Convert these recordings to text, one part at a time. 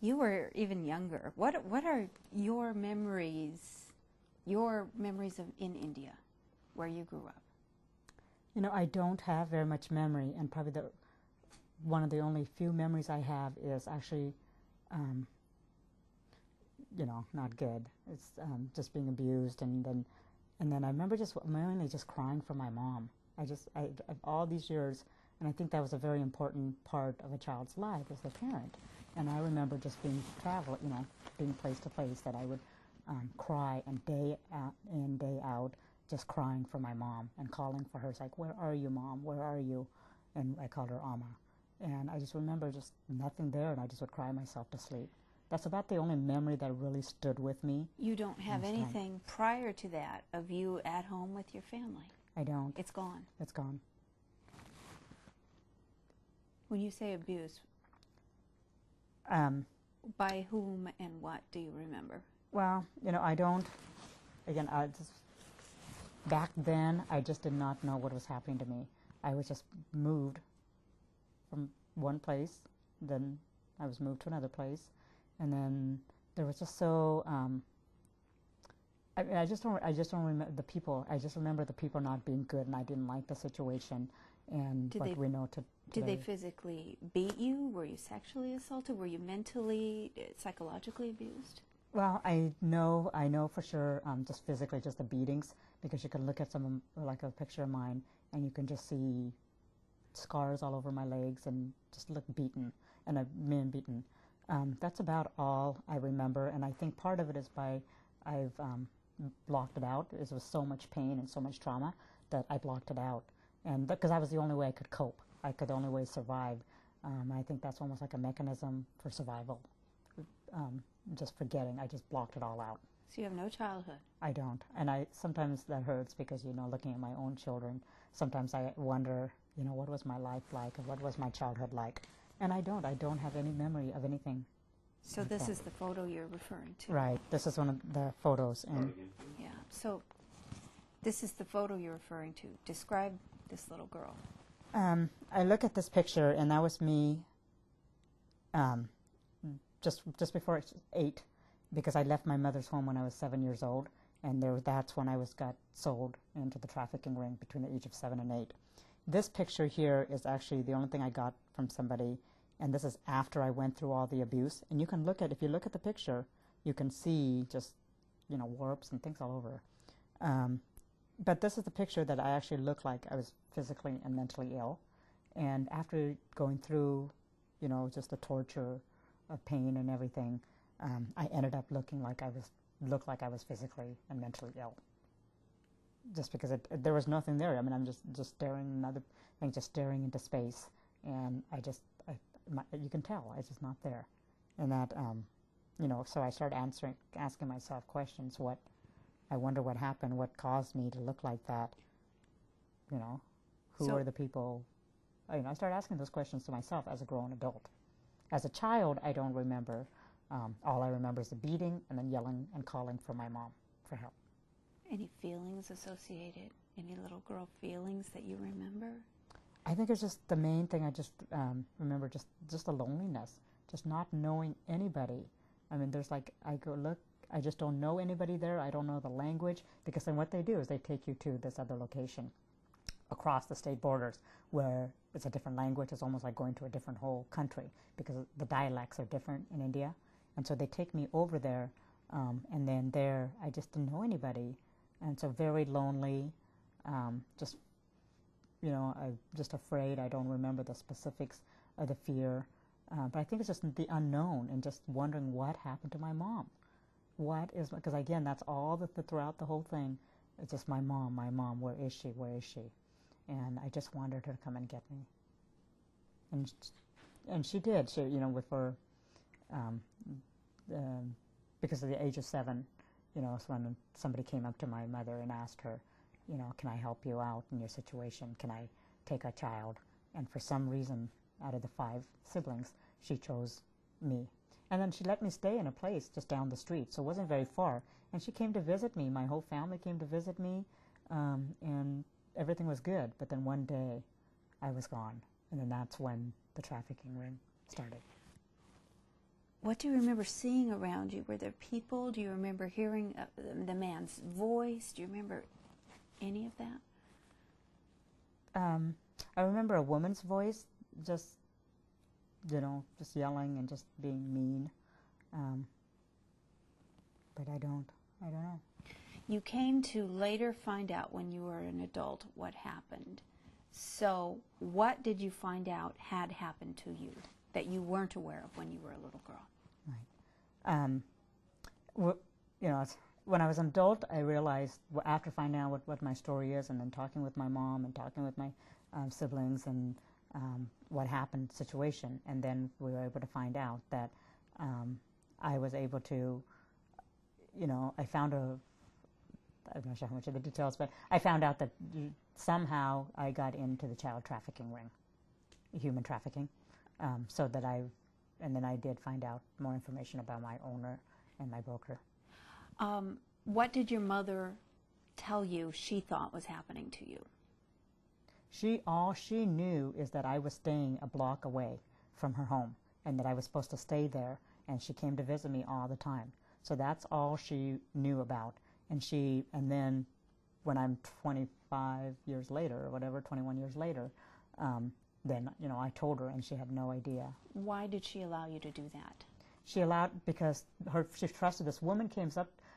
You were even younger. What are your memories of in India, where you grew up? You know, I don't have very much memory, and probably one of the only few memories I have is actually, you know, not good. It's just being abused, and then I remember just mainly just crying for my mom. All these years, and I think that was a very important part of a child's life as a parent. And I remember just being being place to place, that I would cry, and day in, day out, just crying for my mom and calling for her. It's like, where are you, Mom? Where are you? And I called her Amma. And I just remember just nothing there, and I just would cry myself to sleep. That's about the only memory that really stood with me. You don't have anything prior to that of you at home with your family? I don't. It's gone? It's gone. When you say abuse, by whom and what do you remember? Well, you know, I don't, again, back then, I just did not know what was happening to me. I was just moved from one place, then I was moved to another place, and then there was just so, I just don't remember the people. I just remember the people not being good, and I didn't like the situation, and we know today. Did they physically beat you? Were you sexually assaulted? Were you mentally, psychologically abused? Well, I know for sure, just physically, just the beatings, because you can look at some, like a picture of mine, and you can just see scars all over my legs, and just look beaten, and I've been beaten. That's about all I remember, and I think part of it is I've blocked it out. It was so much pain and so much trauma that I blocked it out, and because that was the only way I could cope. I could the only way survive. I think that's almost like a mechanism for survival. Just forgetting. I just blocked it all out. So you have no childhood? I don't. And sometimes that hurts because, you know, looking at my own children, sometimes I wonder, you know, what was my life like, and what was my childhood like? And I don't have any memory of anything. So this is the photo you're referring to? Right. This is one of the photos. And yeah. So this is the photo you're referring to. Describe this little girl. I look at this picture, and that was me just before 8, because I left my mother's home when I was 7 years old, and that's when I got sold into the trafficking ring between the age of 7 and 8. This picture here is actually the only thing I got from somebody, and this is after I went through all the abuse. And you can if you look at the picture, you can see just, you know, warps and things all over. But this is the picture that I actually looked like I was physically and mentally ill. And after going through, you know, just the torture of pain and everything, I ended up looking like I was physically and mentally ill. Just because there was nothing there. I mean, I'm just staring just staring into space, and you can tell it's just not there. And that, you know, so I started asking myself questions. I wonder what happened, what caused me to look like that. You know, who are the people? You know, I started asking those questions to myself as a grown adult. As a child, I don't remember. All I remember is the beating, and then yelling and calling for my mom for help. Any feelings associated? Any little girl feelings that you remember? I think it's just the main thing. I just remember just the loneliness, just not knowing anybody. I mean, there's like, I go look, I just don't know anybody there. I don't know the language, because then what they do is they take you to this other location across the state borders where it's a different language. It's almost like going to a different whole country, because the dialects are different in India. And so they take me over there, and then there I just didn't know anybody. And so very lonely, just, you know, I'm just afraid. I don't remember the specifics of the fear. But I think it's just the unknown, and just wondering what happened to my mom. Because again, that's all throughout the whole thing. It's just my mom, where is she, where is she? And I just wanted her to come and get me. And she did. She, you know, with her, because of the age of 7, you know, so when somebody came up to my mother and asked her, you know, can I help you out in your situation? Can I take a child? And for some reason, out of the 5 siblings, she chose me. And then she let me stay in a place just down the street, so it wasn't very far. And she came to visit me. My whole family came to visit me, and everything was good. But then one day, I was gone, and then that's when the trafficking ring started. What do you remember seeing around you? Were there people? Do you remember hearing the man's voice? Do you remember any of that? I remember a woman's voice, just, just yelling and just being mean. But I don't know. You came to later find out when you were an adult what happened. So what did you find out had happened to you that you weren't aware of when you were a little girl? Right. When I was an adult, I realized, after finding out what my story is, and then talking with my mom and talking with my siblings and what happened situation, and then we were able to find out that I was able to, I found I'm not sure how much of the details, but I found out that somehow I got into the child trafficking ring, human trafficking, and then I did find out more information about my owner and my broker. What did your mother tell you she thought was happening to you? All she knew is that I was staying a block away from her home and that I was supposed to stay there, and she came to visit me all the time. So that's all she knew about. And then when I'm 25 years later, or whatever, 21 years later, then, I told her, and she had no idea. Why did she allow you to do that? She allowed, because she trusted this woman.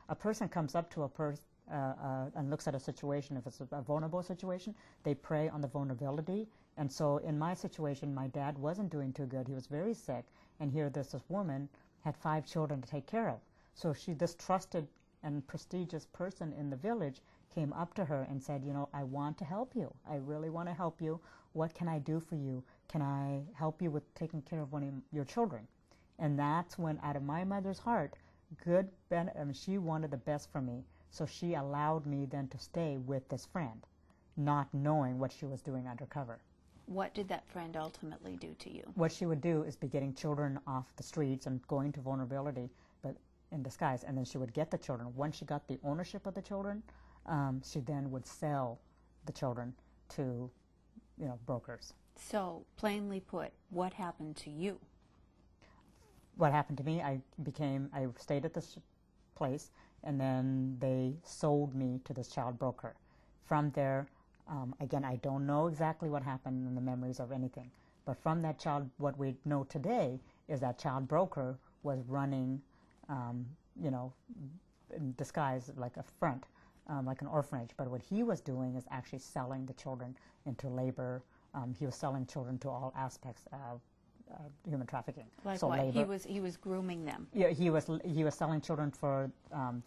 A person comes up to a person and looks at a situation. If it's a vulnerable situation, they prey on the vulnerability. And so in my situation, my dad wasn't doing too good. He was very sick. And here this woman had 5 children to take care of. So this trusted and prestigious person in the village came up to her and said, I want to help you. I really want to help you. What can I do for you? Can I help you with taking care of one of your children? And that's when, out of my mother's heart, she wanted the best for me. So she allowed me then to stay with this friend, not knowing what she was doing undercover. What did that friend ultimately do to you? What she would do is be getting children off the streets and going to vulnerability, but in disguise. And then she would get the children. Once she got the ownership of the children, she then would sell the children to, brokers. So, plainly put, what happened to you? What happened to me, I stayed at this place, and then they sold me to this child broker. From there, again, I don't know exactly what happened in the memories of anything, but from that child, what we know today is that child broker was running, in disguise, like a front, like an orphanage. But what he was doing is actually selling the children into labor. He was selling children to all aspects of human trafficking. Like so what? Labor. He was grooming them. Yeah, he was selling children for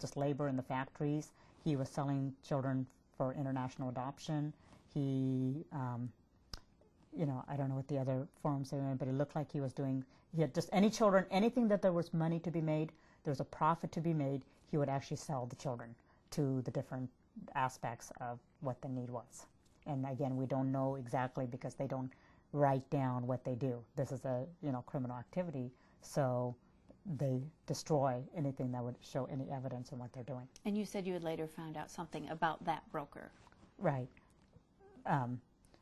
just labor in the factories. He was selling children for international adoption. He, I don't know what the other forms are in, but it looked like he had just anything that there was money to be made, there was a profit to be made, he would actually sell the children to the different aspects of what the need was. And again, we don't know exactly because they don't write down what they do. This is a criminal activity, so they destroy anything that would show any evidence of what they're doing. And you said you had later found out something about that broker. Right.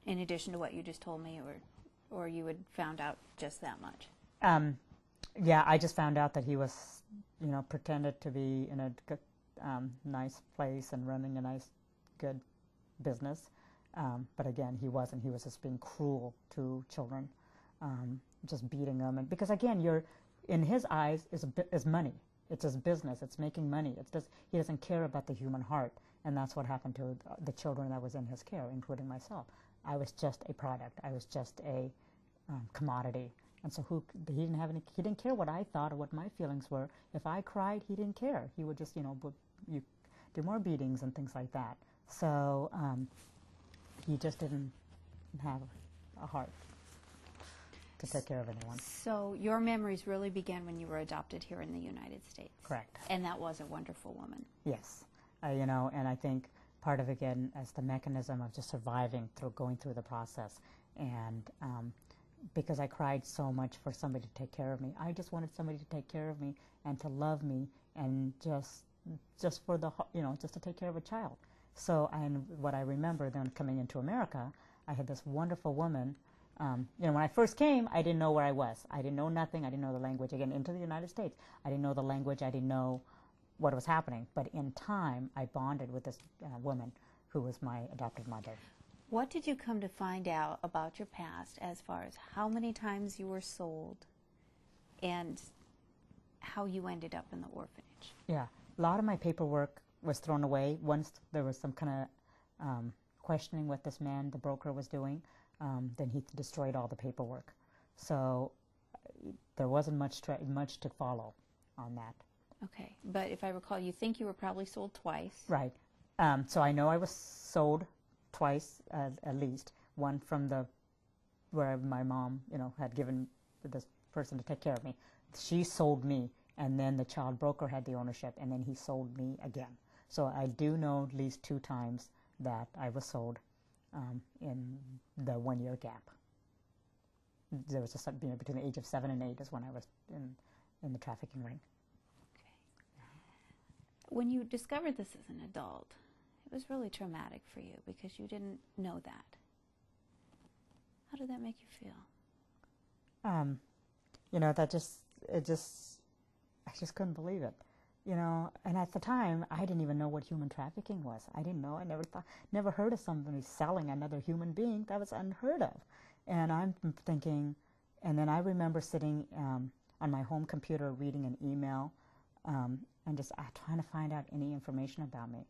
In addition to what you just told me, or you had found out just that much? Yeah, I just found out that he was, pretended to be in a good, nice place and running a nice, good business. But again, he wasn't. He was just being cruel to children, just beating them. And because again, in his eyes is money. It's his business. It's making money. He doesn't care about the human heart. And that's what happened to the children that was in his care, including myself. I was just a product. I was just a commodity. And so he didn't care what I thought or what my feelings were. If I cried, he didn't care. He would just, you do more beatings and things like that. So he just didn't have a heart to take care of anyone. So your memories really began when you were adopted here in the United States. Correct. And that was a wonderful woman. Yes. And I think part of it, again, as the mechanism of just surviving going through the process. And because I cried so much for somebody to take care of me. I just wanted somebody to take care of me and to love me and just for just to take care of a child. So, and what I remember then coming into America, I had this wonderful woman When I first came, I didn't know where I was. I didn't know nothing. I didn't know the language. Again, into the United States, I didn't know the language. I didn't know what was happening. But in time, I bonded with this woman who was my adopted mother. What did you come to find out about your past as far as how many times you were sold and how you ended up in the orphanage? Yeah, a lot of my paperwork was thrown away once there was some kind of questioning what this man, the broker, was doing. Then he destroyed all the paperwork. So there wasn't much to follow on that. Okay, but if I recall, you think you were probably sold twice. Right. So I know I was sold twice, at least. One from where my mom, had given this person to take care of me. She sold me, and then the child broker had the ownership, and then he sold me again. So I do know at least 2 times that I was sold in the 1-year gap. There was between the age of 7 and 8 is when I was in the trafficking ring. Okay. When you discovered this as an adult, it was really traumatic for you because you didn't know that. How did that make you feel? I just couldn't believe it. And at the time, I didn't even know what human trafficking was. I didn't know. I never heard of somebody selling another human being. That was unheard of. And I'm thinking, and then I remember sitting on my home computer reading an email and just trying to find out any information about me.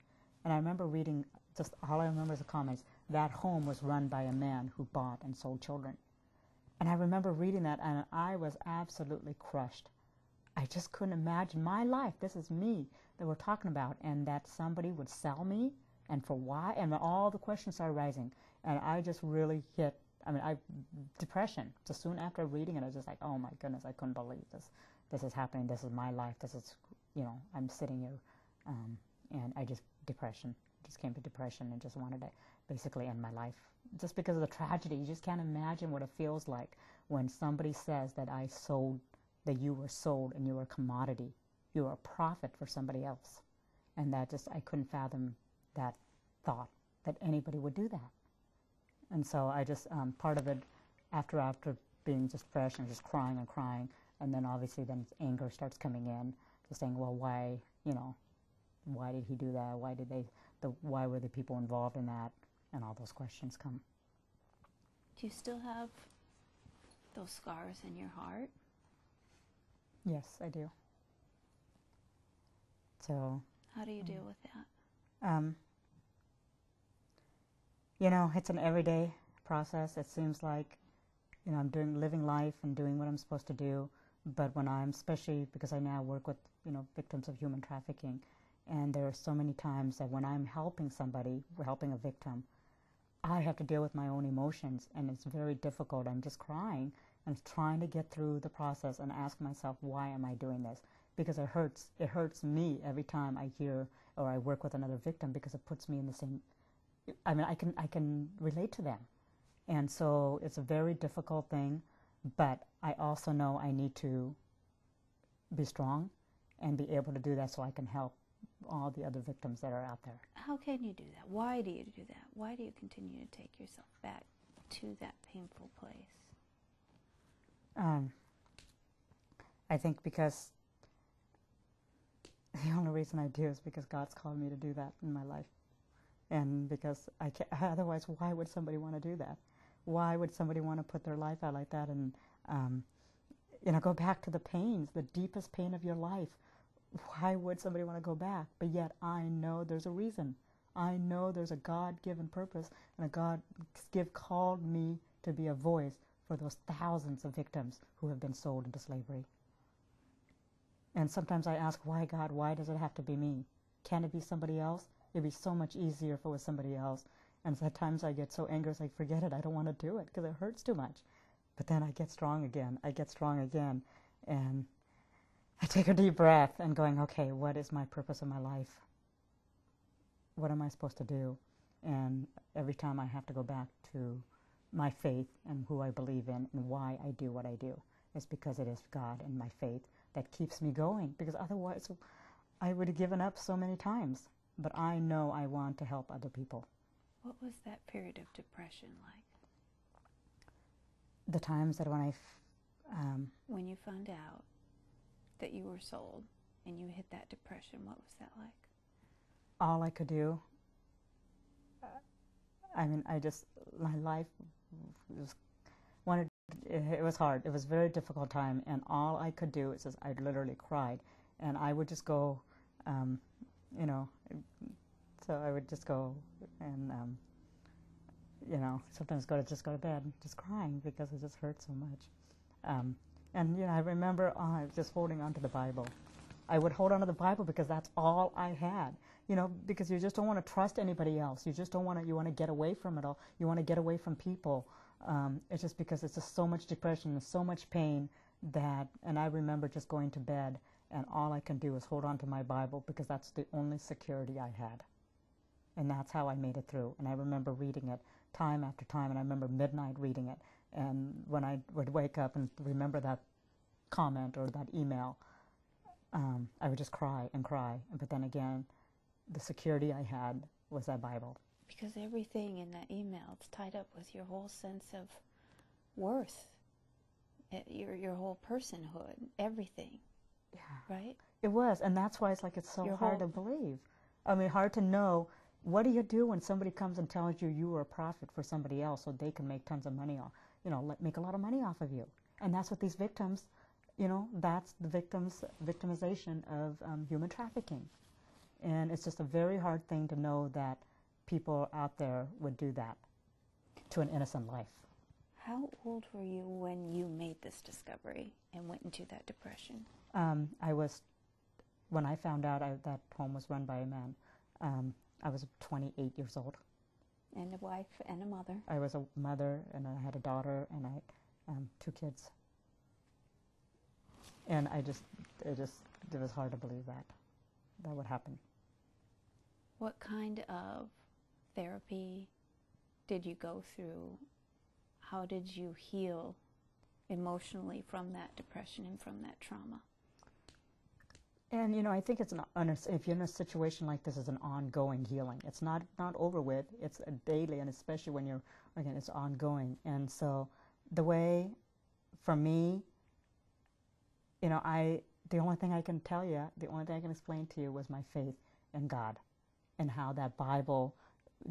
And I remember reading, just all I remember is the comments, that home was run by a man who bought and sold children. And I remember reading that, and I was absolutely crushed. I just couldn't imagine my life. This is me that we're talking about, and that somebody would sell me, and for why? And all the questions started rising, and I just really hit. Depression. So soon after reading it, I was just like, oh my goodness, I couldn't believe this. This is happening. This is my life. This is, I'm sitting here, and depression. Just came to depression and just wanted to basically end my life. Just because of the tragedy, you just can't imagine what it feels like when somebody says that that you were sold and you were a commodity. You were a profit for somebody else. And I couldn't fathom that thought, that anybody would do that. And so I just, part of it, after being just fresh and just crying and crying, and then obviously then anger starts coming in, just saying, well, why did he do that? Why were the people involved in that? And all those questions come. Do you still have those scars in your heart? Yes, I do. So. How do you deal with that? It's an everyday process. It seems like, I'm living life and doing what I'm supposed to do. But when especially because I now work with, victims of human trafficking, and there are so many times that when I'm helping somebody, helping a victim, I have to deal with my own emotions, and it's very difficult. I'm just crying and trying to get through the process and ask myself, why am I doing this? Because it hurts. It hurts me every time I hear or I work with another victim, because it puts me in the same. I can relate to them, and so it's a very difficult thing. But I also know I need to be strong and be able to do that so I can help all the other victims that are out there. How can you do that? Why do you do that? Why do you continue to take yourself back to that painful place? I think because the only reason I do is because God's called me to do that in my life. And because otherwise, why would somebody want to do that? Why would somebody want to put their life out like that and, go back to the pains, the deepest pain of your life? Why would somebody want to go back? But yet I know there's a reason. I know there's a God-given purpose, and a God called me to be a voice for those thousands of victims who have been sold into slavery. And sometimes I ask, why, God, why does it have to be me? Can it be somebody else? It'd be so much easier if it was somebody else. And sometimes I get so angry, it's like, forget it, I don't want to do it because it hurts too much. But then I get strong again. And I take a deep breath and going, okay, what is my purpose in my life? What am I supposed to do? And every time I have to go back to my faith and who I believe in and why I do what I do. It's because it is God and my faith that keeps me going, because otherwise I would have given up so many times. But I know I want to help other people. What was that period of depression like? The times that when you found out that you were sold and you hit that depression, what was that like? all I could do, my life was it was hard. It was a very difficult time, and all I could do is just, I literally cried, and I would just go, you know, so I would just go and, sometimes just go to bed, just crying because it just hurt so much. And I remember just holding on to the Bible. I would hold on to the Bible because that's all I had. Because you just don't want to trust anybody else. You just don't want to. You want to get away from it all. You want to get away from people. It's just because it's just so much depression and so much pain and I remember just going to bed, and all I can do is hold on to my Bible because that's the only security I had. And that's how I made it through. And I remember reading it time after time, and I remember midnight reading it. And when I would wake up and remember that comment or that email, I would just cry and cry. But then again, the security I had was that Bible. Because everything in that email is tied up with your whole sense of worth, your whole personhood, everything. Yeah. Right? It was, and that's why it's so hard to believe. I mean, hard to know. What do you do when somebody comes and tells you you were a prophet for somebody else so they can make tons of money off, make a lot of money off of you? And that's what these victims, that's the victimization of human trafficking. And it's just a very hard thing to know that people out there would do that to an innocent life. How old were you when you made this discovery and went into that depression? When I found out that home was run by a man, I was 28 years old. And a wife and a mother. I was a mother, and I had a daughter, and I had 2 kids. And it was hard to believe that would happen. What kind of therapy did you go through? How did you heal emotionally from that depression and from that trauma? And I think if you're in a situation like this, it's an ongoing healing. It's not over with. It's a daily, and especially when it's ongoing. And so the way, for me, the only thing I can tell you, the only thing I can explain to you was my faith in God, and how that Bible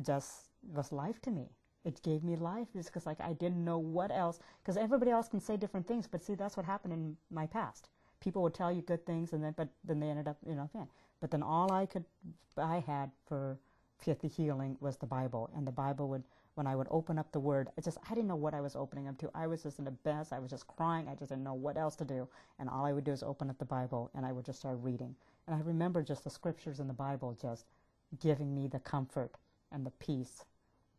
just was life to me. It gave me life just because I didn't know what else, because everybody else can say different things, but see, that's what happened in my past. People would tell you good things, but then they ended up, fan. But then all I had for the healing was the Bible. And the Bible when I would open up the Word, I didn't know what I was opening up to. I was just in the best. I was just crying. I just didn't know what else to do. And all I would do is open up the Bible, and I would just start reading. And I remember just the scriptures in the Bible just giving me the comfort and the peace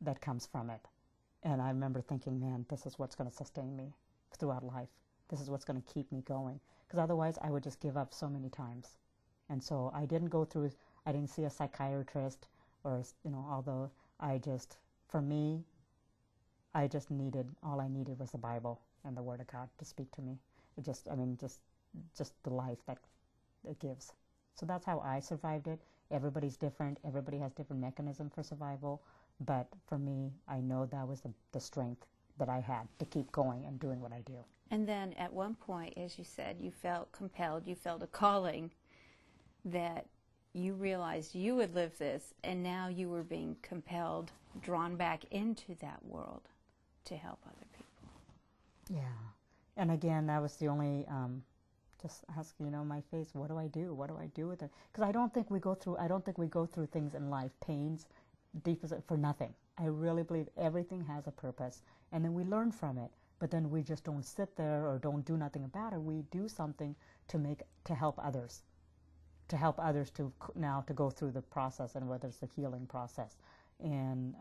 that comes from it. And I remember thinking, man, this is what's going to sustain me throughout life. This is what's going to keep me going. Because otherwise, I would just give up so many times. And so I didn't see a psychiatrist, or, although for me, all I needed was the Bible and the Word of God to speak to me. Just the life that it gives. So that's how I survived it. Everybody's different. Everybody has different mechanism for survival. But for me, I know that was the strength that I had to keep going and doing what I do. And then at one point, as you said, you felt compelled, you felt a calling that you realized you would live this, and now you were being compelled, drawn back into that world to help other people. Yeah. And again, that was the only, just ask, my face, what do I do? What do I do with it? Because I don't think we go through things in life, pains, deep for nothing. I really believe everything has a purpose, and then we learn from it. But then we just don't sit there or don't do nothing about it. We do something to help others, to go through the process, and whether it's the healing process. And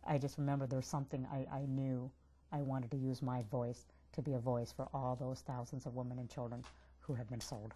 I just remember there's something I knew I wanted to use my voice to be a voice for all those thousands of women and children who have been sold.